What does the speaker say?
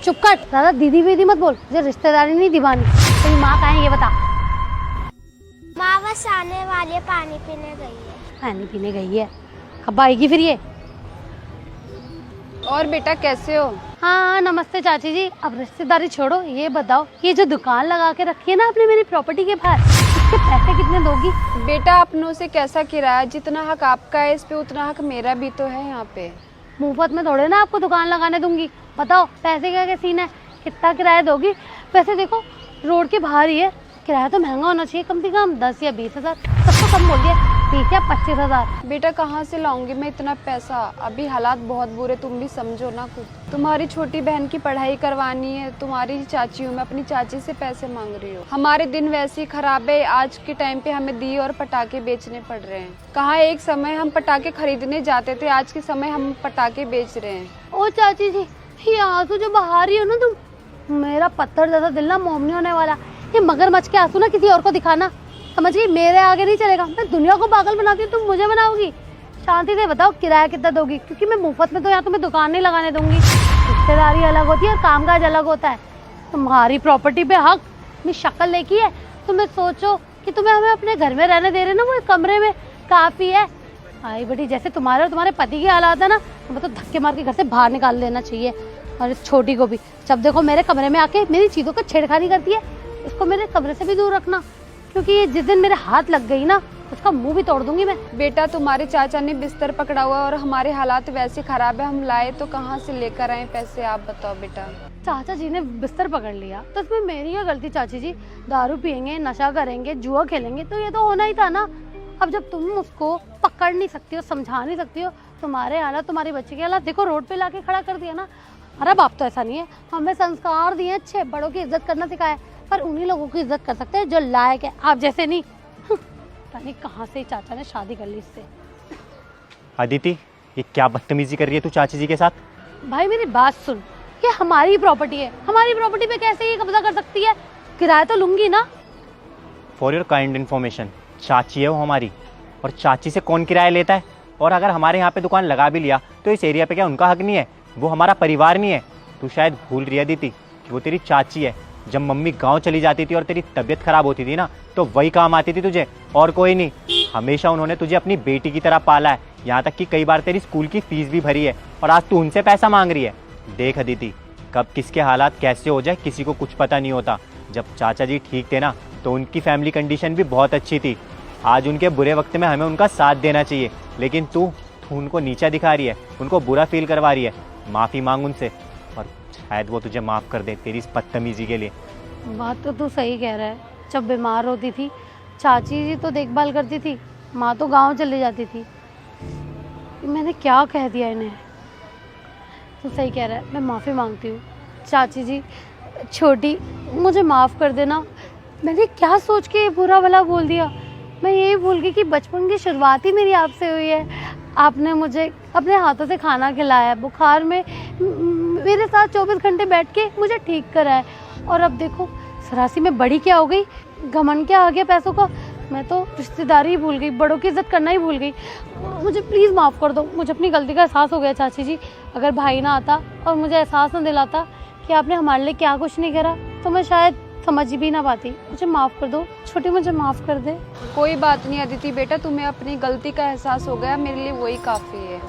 चुप कर, ज्यादा दीदी वीदी मत बोल, मुझे रिश्तेदारी नहीं दीवानी। तेरी माँ कहाँ है ये बता। माँ बस आने वाली है, पानी पीने गई है। पानी पीने गई है, कब आएगी फिर ये? और बेटा कैसे हो? हाँ नमस्ते चाची जी। अब रिश्तेदारी छोड़ो, ये बताओ ये जो दुकान लगा के रखी है ना आपने मेरी प्रॉपर्टी के बाहर, इसके पैसे कितने दोगी? बेटा अपनों से कैसा किराया, जितना हक आपका है इस पे उतना हक मेरा भी तो है यहाँ पे। मुफ्त में थोड़े ना आपको दुकान लगाने दूंगी। बताओ पैसे का क्या सीन है, कितना किराया दोगी? वैसे देखो रोड के बाहर ही है, किराया तो महंगा होना चाहिए, कम से कम 10 या 20 हजार, सबको कम बोल दिया 20 या 25 हजार। बेटा कहाँ से लाऊंगी मैं इतना पैसा, अभी हालात बहुत बुरे, तुम भी समझो ना कुछ। तुम्हारी छोटी बहन की पढ़ाई करवानी है, तुम्हारी चाची हूँ मैं, अपनी चाची से पैसे मांग रही हूँ। हमारे दिन वैसे ही खराब है, आज के टाइम पे हमें दिए और पटाखे बेचने पड़ रहे हैं। कहाँ एक समय हम पटाखे खरीदने जाते थे, आज के समय हम पटाखे बेच रहे हैं। ओ चाची जी, ये आंसू जो बहा रही हो ना तुम, मेरा पत्थर जैसा दिल ना मोम नहीं होने वाला। ये मगरमच्छ के आंसू ना किसी और को दिखाना, समझ गई? मेरे आगे नहीं चलेगा। मैं दुनिया को पागल बनाती हूँ, तुम मुझे बनाओगी? शांति से बताओ किराया कितना दोगी, क्योंकि मैं मुफ्त में तो यहाँ तुम्हें दुकान नहीं लगाने दूंगी। रिश्तेदारी अलग होती है और कामकाज अलग होता है। तुम्हारी प्रॉपर्टी पे हक अपनी शक्ल देखी है, तुम्हें सोचो कि तुम्हें हमें अपने घर में रहने दे रहे ना, वो कमरे में काफी है। आई बेटी, जैसे तुम्हारे और तुम्हारे पति की हालात है ना, तुम्हें तो धक्के मार के घर से बाहर निकाल देना चाहिए। और इस छोटी को भी, जब देखो मेरे कमरे में आके मेरी चीजों को छेड़खानी करती है, इसको मेरे कमरे से भी दूर रखना, क्योंकि ये जिस दिन मेरे हाथ लग गई ना, उसका मुंह भी तोड़ दूंगी मैं। बेटा तुम्हारे चाचा ने बिस्तर पकड़ा हुआ और हमारे हालात वैसे खराब है, हम लाए तो कहाँ से लेकर आए पैसे, आप बताओ बेटा। चाचा जी ने बिस्तर पकड़ लिया तो इसमें मेरी क्या गलती? चाची जी दारू पियेंगे, नशा करेंगे, जुआ खेलेंगे तो ये तो होना ही था ना। अब जब तुम उसको पकड़ नहीं सकती हो, समझा नहीं सकती हो, तुम्हारे हालात, तुम्हारी बच्ची के हालात देखो, रोड पे लाके खड़ा कर दिया ना। अरे बाप तो ऐसा नहीं है, हमें संस्कार दिए अच्छे, बड़ों की इज्जत करना सिखाया, पर उन्हीं लोगों की इज्जत कर सकते हैं जो लायक है, आप जैसे नहीं। पता नहीं कहाँ से चाचा ने शादी कर ली इससे। अदिति, ये क्या बदतमीजी कर रही है तू चाची जी के साथ? भाई मेरी बात सुन, ये हमारी प्रॉपर्टी है, हमारी प्रॉपर्टी पे कैसे ये कब्जा कर सकती है? किराया तो लूंगी ना। फॉर योर काइंड इन्फॉर्मेशन, चाची है वो हमारी, और चाची से कौन किराया लेता है? और अगर हमारे यहाँ पे दुकान लगा भी लिया तो इस एरिया पे क्या उनका हक नहीं है? वो हमारा परिवार नहीं है? तू शायद भूल रही है अदिति कि वो तेरी चाची है। जब मम्मी गांव चली जाती थी और तेरी तबीयत खराब होती थी ना, तो वही काम आती थी तुझे, और कोई नहीं। हमेशा उन्होंने तुझे अपनी बेटी की तरह पाला है, यहाँ तक कि कई बार तेरी स्कूल की फीस भी भरी है, और आज तू उनसे पैसा मांग रही है। देख अदिति, कब किसके हालात कैसे हो जाए किसी को कुछ पता नहीं होता। जब चाचा जी ठीक थे ना, तो उनकी फैमिली कंडीशन भी बहुत अच्छी थी। आज उनके बुरे वक्त में हमें उनका साथ देना चाहिए, लेकिन तू उनको नीचा दिखा रही है, उनको बुरा फील करवा रही है। माफ़ी मांग उनसे, और शायद वो तुझे माफ़ कर दे तेरी इस बदतमीजी के लिए। बात तो तू सही कह रहा है। जब बीमार होती थी चाची जी तो देखभाल करती थी, माँ तो गांव चली जाती थी। मैंने क्या कह दिया इन्हें? तू सही कह रहा है, मैं माफ़ी मांगती हूँ। चाची जी छोटी, मुझे माफ़ कर देना। मैंने क्या सोच के बुरा भला बोल दिया? मैं यही भूल गई कि बचपन की शुरुआत ही मेरी आपसे हुई है। आपने मुझे अपने हाथों से खाना खिलाया, बुखार में मेरे साथ 24 घंटे बैठ के मुझे ठीक कराया, और अब देखो सरासी में बड़ी क्या हो गई, घमंड क्या आ गया पैसों का। मैं तो रिश्तेदारी ही भूल गई, बड़ों की इज्जत करना ही भूल गई। मुझे प्लीज़ माफ़ कर दो, मुझे अपनी गलती का एहसास हो गया चाची जी। अगर भाई ना आता और मुझे एहसास ना दिलाता कि आपने हमारे लिए क्या कुछ नहीं करा, तो मैं शायद समझ भी ना पाती। मुझे माफ़ कर दो छोटी, मुझे माफ़ कर दे। कोई बात नहीं अदिति बेटा, तुम्हें अपनी गलती का एहसास हो गया, मेरे लिए वही काफ़ी है।